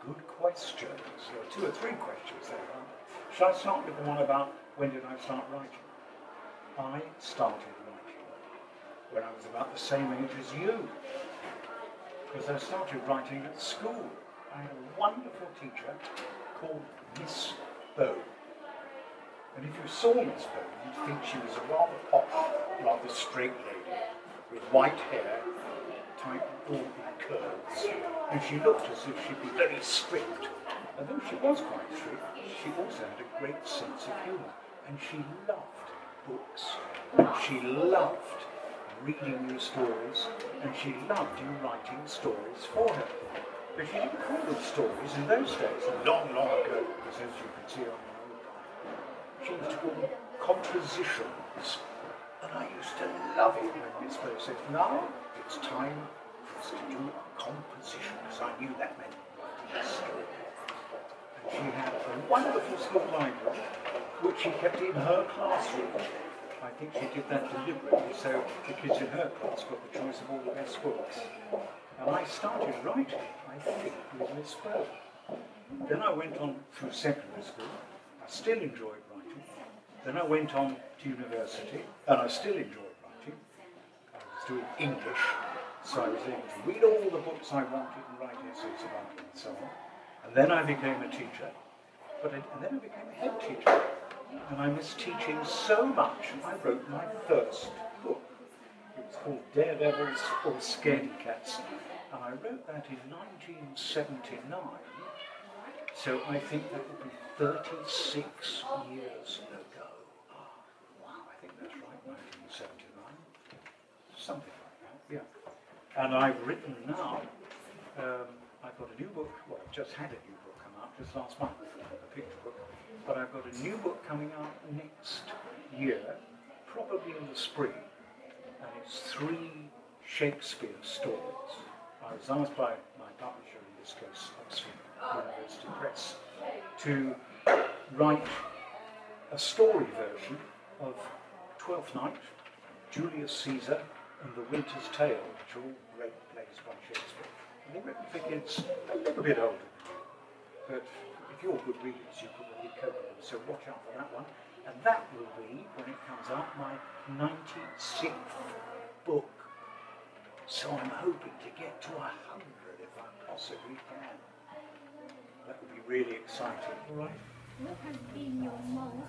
good questions. There are 2 or 3 questions there, aren't there? Shall I start with the one about when did I start writing? I started writing when I was about the same age as you, because I started writing at school. I had a wonderful teacher called Miss Bow. And if you saw Miss Bow, you'd think she was a rather posh, rather straight lady with white hair, tight auburn curls, and she looked as if she'd be very strict. And though she was quite strict, she also had a great sense of humour, and she loved books, and she loved reading you stories, and she loved you writing stories for her. But she didn't call them stories in those days, long, long ago, because as you can see on the old guide, she used to call them compositions. And I used to love it when Miss Bow said, now it's time for us to do a composition, because I knew that meant a story. And she had a wonderful school library, which she kept in her classroom. I think she did that deliberately, so the kids in her class got the choice of all the best books. And I started writing, I think, with Miss Bow. Then I went on through secondary school. I still enjoyed writing. Then I went on to university, and I still enjoyed writing. I was doing English, so I was able to read all the books I wanted and write essays about them and so on. And then I became a teacher, and then I became a head teacher. And I miss teaching so much, I wrote my first book. It was called Daredevils or Scaredy Cats, and I wrote that in 1979, so I think that would be 36 years ago. Wow, I think that's right, 1979, something like that, yeah. And I've written now, I've got a new book, well, I've just had a new book come out just last month, a picture book. But I've got a new book coming out next year, probably in the spring, and it's 3 Shakespeare stories. I was asked by my publisher, in this case Oxford University Press, to write a story version of Twelfth Night, Julius Caesar, and The Winter's Tale, which are all great plays by Shakespeare. And they're written for kids a little bit older than me, but if you're good readers, you probably cope with them, so watch out for that one. And that will be, when it comes out, my 96th book. So I'm hoping to get to 100 if I possibly can. That would be really exciting. All right? What has been your most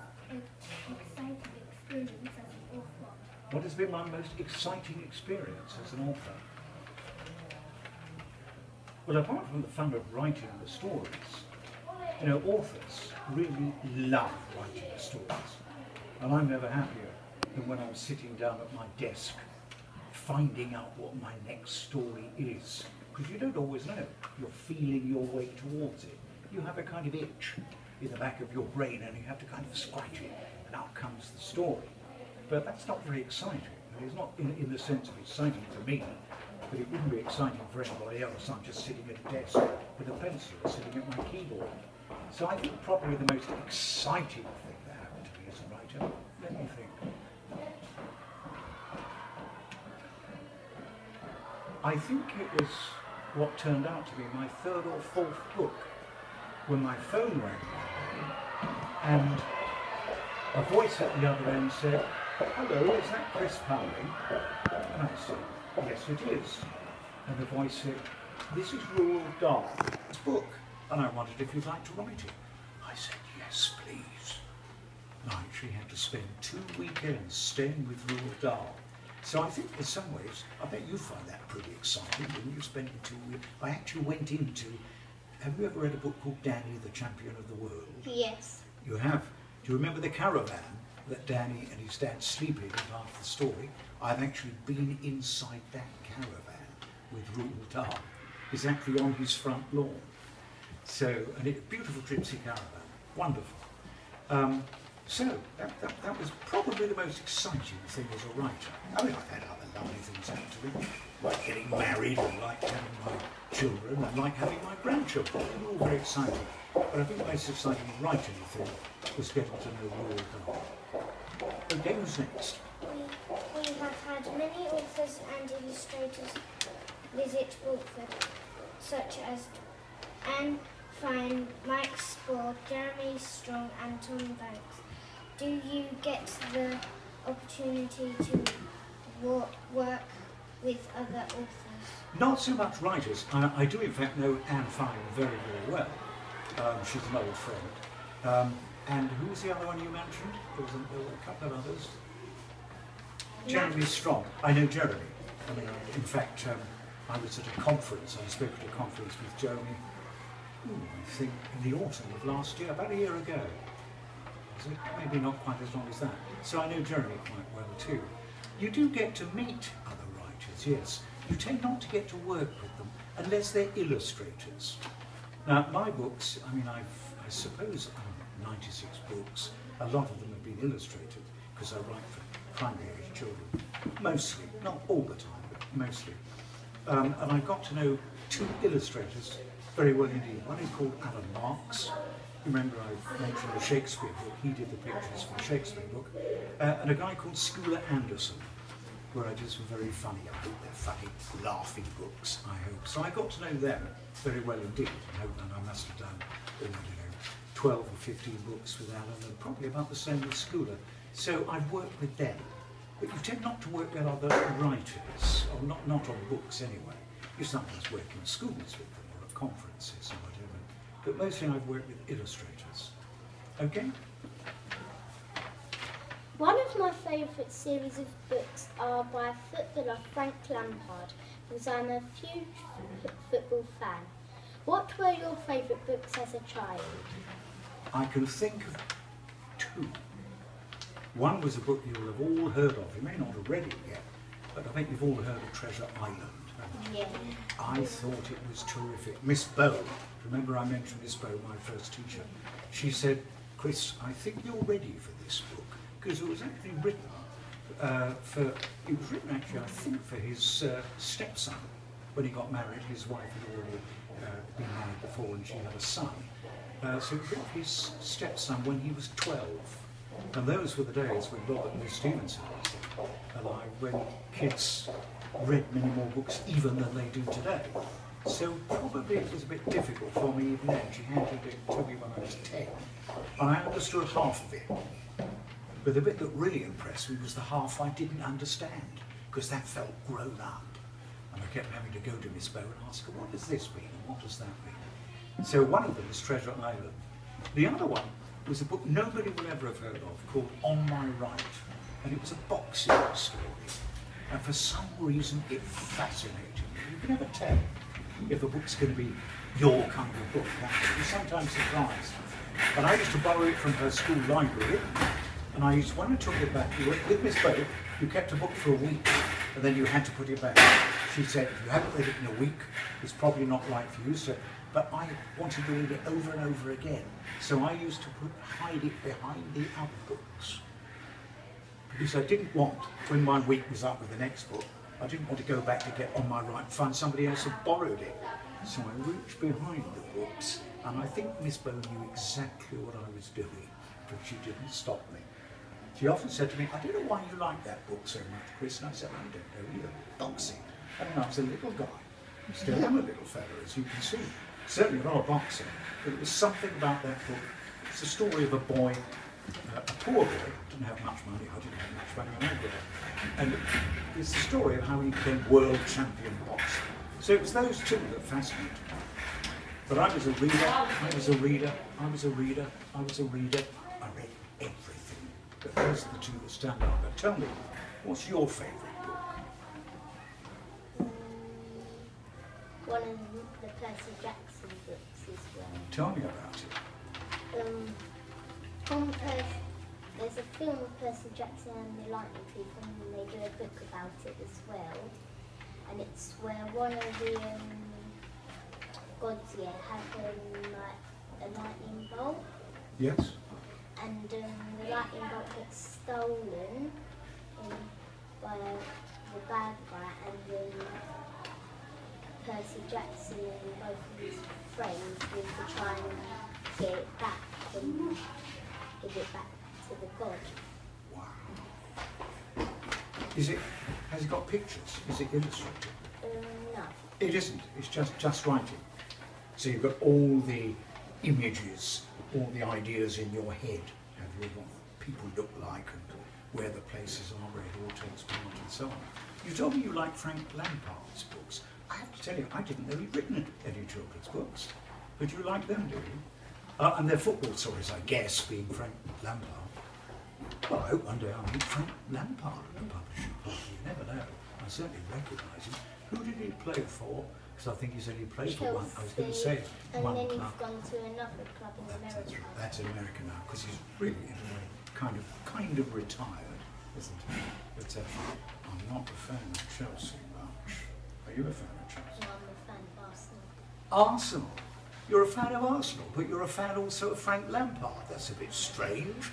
exciting experience as an author? What has been my most exciting experience as an author? Well, apart from the fun of writing the stories, you know, authors really love writing the stories. And I'm never happier than when I'm sitting down at my desk finding out what my next story is. Because you don't always know. You're feeling your way towards it. You have a kind of itch in the back of your brain and you have to kind of scratch it and out comes the story. But that's not very exciting. It's not in the sense of exciting for me, but it wouldn't be exciting for anybody else. I'm just sitting at a desk with a pencil, sitting at my keyboard. So I think probably the most exciting thing that happened to me as a writer, let me think. I think it was what turned out to be my 3rd or 4th book, when my phone rang one day and a voice at the other end said, "Hello, is that Chris Powling?" And I said, "Yes, it is." And the voice said, "This is Roald Dahl's book, and I wondered if you'd like to write it." I said, "Yes, please." And I actually had to spend 2 weekends staying with Roald Dahl. So I think in some ways, I bet you find that pretty exciting when you spend 2 weeks. I actually went into, have you ever read a book called Danny, the Champion of the World? Yes. You have. Do you remember the caravan that Danny and his dad sleep in half the story? I've actually been inside that caravan with Roald Dahl. It's actually on his front lawn. So, and it's a beautiful gypsy caravan, wonderful. So that was probably the most exciting thing as a writer. I mean, I've had other lovely things happen to me, like getting married, and like having my children, and like having my grandchildren. They're all very exciting. But I think the most exciting writing thing was getting to know Roald Dahl. Okay, who's next? We have had many authors and illustrators visit Broadford, such as Anne Fine, Mike Spore, Jeremy Strong and Tom Banks. Do you get the opportunity to work with other authors? Not so much writers. I do in fact know Anne Fine very, very well. She's an old friend. And who was the other one you mentioned? There were a couple of others. Jeremy Strong. I know Jeremy. I mean, in fact, I was at a conference. I spoke at a conference with Jeremy, I think in the autumn of last year, about a year ago. Was it? Maybe not quite as long as that. So I know Jeremy quite well too. You do get to meet other writers, yes. You tend not to get to work with them unless they're illustrators. Now, my books, I mean, I suppose 96 books, a lot of them have been illustrated because I write for primary age children. Mostly, not all the time, but mostly. And I got to know two illustrators very well indeed. One is called Alan Marks. Remember I mentioned the Shakespeare book, he did the pictures for the Shakespeare book. And a guy called Schuyler Anderson, where I did some very funny, I hope they're funny, laughing books, I hope. So I got to know them very well indeed. And I must have done, 12 or 15 books with Alan, and probably about the same with Schuyler. So I've worked with them. But you tend not to work with other writers, or not on books anyway. You sometimes work in schools with them, or at conferences or whatever. But mostly I've worked with illustrators. Okay? One of my favourite series of books are by footballer Frank Lampard, because I'm a huge football fan. What were your favourite books as a child? I can think of two. One was a book you'll have all heard of. You may not have read it yet, but I think you've all heard of Treasure Island. Yeah. I thought it was terrific. Miss Bow, remember I mentioned Miss Bow, my first teacher, she said, Chris, I think you're ready for this book, because it was actually written actually, I think, for his stepson. When he got married, his wife had already been married before and she had a son. So it was written for his stepson when he was 12. And those were the days when Robert Louis Stevenson was alive, when kids read many more books even than they do today. So probably it was a bit difficult for me even then. She handed it to me when I was 10. And I understood half of it. But the bit that really impressed me was the half I didn't understand, because that felt grown up. And I kept having to go to Miss Bow and ask her, what does this mean and what does that mean? So one of them is Treasure Island. The other one was a book nobody will ever have heard of called On My Right. And it was a boxing story. And for some reason it fascinated me. You can never tell if a book's going to be your kind of book. You're sometimes surprised. But I used to borrow it from her school library. And I used, when I took it back, with Miss Bow, you kept a book for a week and then you had to put it back. She said, if you haven't read it in a week, it's probably not right for you. So, but I wanted to read it over and over again. So I used to hide it behind the other books. Because I didn't want, when my week was up with the next book, I didn't want to go back to get On My Right and find somebody else had borrowed it. So I reached behind the books, and I think Miss Bow knew exactly what I was doing, but she didn't stop me. She often said to me, I don't know why you like that book so much, Chris. And I said, I don't know either. Boxing. I mean, I was a little guy. I still am a little fella, as you can see. Certainly not a boxer, but it was something about that book. It's the story of a boy, a poor boy, didn't have much money. I didn't have much money when I grew up. And it's the story of how he became world champion boxer. So it was those two that fascinated me. But I was a reader, I was a reader, I was a reader, I was a reader. I read everything. But those are the two that stand out. But tell me, what's your favourite book? One of the Percy Jackson books as well. Tell me about it. There's a film of Percy Jackson and the Lightning Thief, and they do a book about it as well. And it's where one of the gods had a lightning bolt. Yes. And the lightning bolt gets stolen by the bad guy, and Percy Jackson and both of his friends need to try and get it back and give it back to the god. Wow. Has it got pictures? Is it illustrated? No. It isn't. It's just writing. So you've got all the images or the ideas in your head? Have you what people look like and where the places are where it all takes part and so on? You told me you like Frank Lampard's books. I have to tell you, I didn't know he'd written any children's books. But you like them, do you? And they're football stories, I guess, being Frank Lampard. Well, I hope one day I'll meet Frank Lampard at the publishing party. You never know. I certainly recognise him. Who did he play for? Because I think he said he played for one. I was going to say and one then club. he's gone to another club in America. That's in America now, because he's really in a way kind of retired, isn't he? But I'm not a fan of Chelsea much. Are you a fan of Chelsea? No, I'm a fan of Arsenal. Arsenal. You're a fan of Arsenal, but you're a fan also of Frank Lampard. That's a bit strange.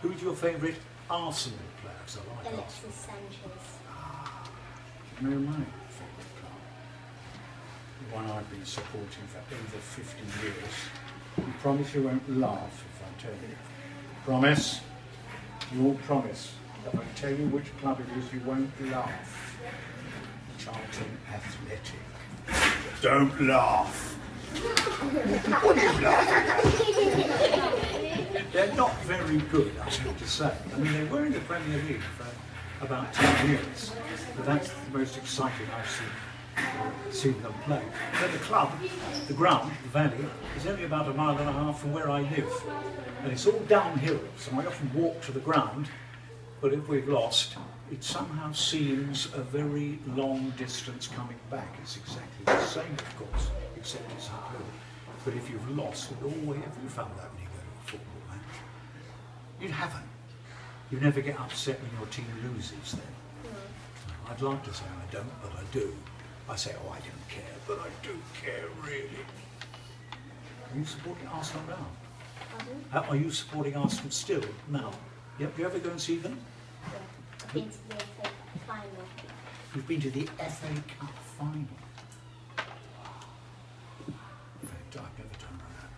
Who's your favourite Arsenal player? Because I like Arsenal. Alexis Sanchez. You know my favourite club? The one I've been supporting for over 50 years. You promise you won't laugh if I tell you. Promise? You all promise. If I tell you which club it is, you won't laugh. Charlton Athletic. Don't laugh. What are you laughing at? They're not very good, I have to say. I mean, they were in the Premier League for about 10 years, but that's the most exciting I've seen them play. But the club, the ground, the valley, is only about a mile and a half from where I live. And it's all downhill, so I often walk to the ground, but if we've lost, it somehow seems a very long distance coming back. It's exactly the same, of course, except it's uphill. But if you've lost, have you found that when you go to a football match? You haven't. You never get upset when your team loses then. No. I'd like to say I don't, but I do. I say, oh, I don't care, but I do care, really. Are you supporting Arsenal now? Pardon? Are you supporting Arsenal still now? Yep. Do you ever go and see them? Yeah. I've been to the FA Cup final. You've been to the FA Cup final? In fact, I've never done that.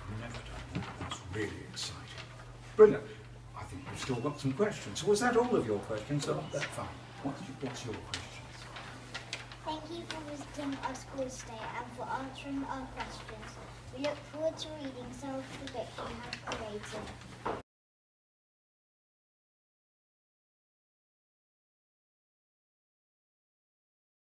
I've never done that. That's really exciting. Brilliant. I think we've still got some questions. So was that all of your questions? So that's fine. What's your questions? Thank you for visiting our school today and for answering our questions. We look forward to reading some of the books you have created.